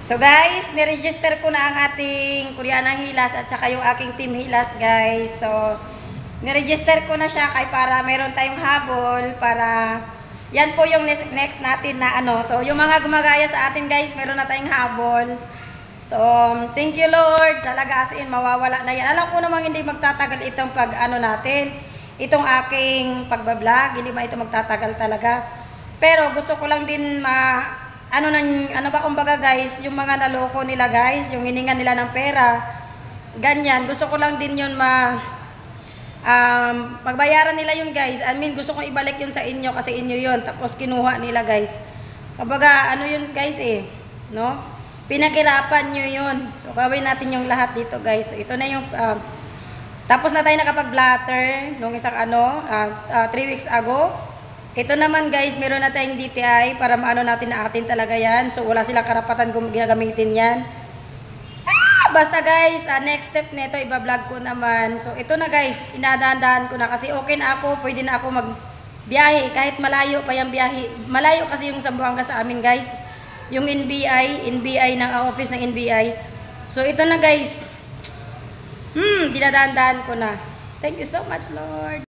So guys, niregister ko na ang ating Koreanang Hilas at saka yung aking Team Hilas guys. So, niregister ko na siya kay para meron tayong habol para yan po yung next natin na ano. So, yung mga gumagaya sa atin guys, meron na tayong habol. So, thank you Lord. Talaga as in, mawawala na yan. Alam ko namang hindi magtatagal itong pag-ano natin. Itong aking pagbablog. Hindi ba ito magtatagal talaga. Pero gusto ko lang din ano ba kumbaga guys, yung mga naloko nila guys, yung hiningan nila ng pera. Ganyan. Gusto ko lang din yun pagbayaran nila yun guys. I mean, gusto kong ibalik yun sa inyo kasi inyo yun. Tapos kinuha nila guys. Kumbaga, ano yun guys no? Pinaghirapan nyo yun. So, gawin natin yung lahat dito guys. So, ito na yung, tapos na tayo nakapag-blatter nung isang 3 weeks ago. Ito naman guys, meron na tayong DTI para maano natin na atin talaga yan. So, wala silang karapatan kung ginagamitin yan. Basta guys, next step nito, iba-vlog ko naman. So, ito na guys, inadahan-dahan ko na kasi okay na ako, pwede na ako magbiyahe. Kahit malayo pa yung biyahe. Malayo kasi yung Zamboanga sa amin guys. Yung NBI ng office ng NBI. So, ito na guys. Dinadahan-dahan ko na. Thank you so much, Lord.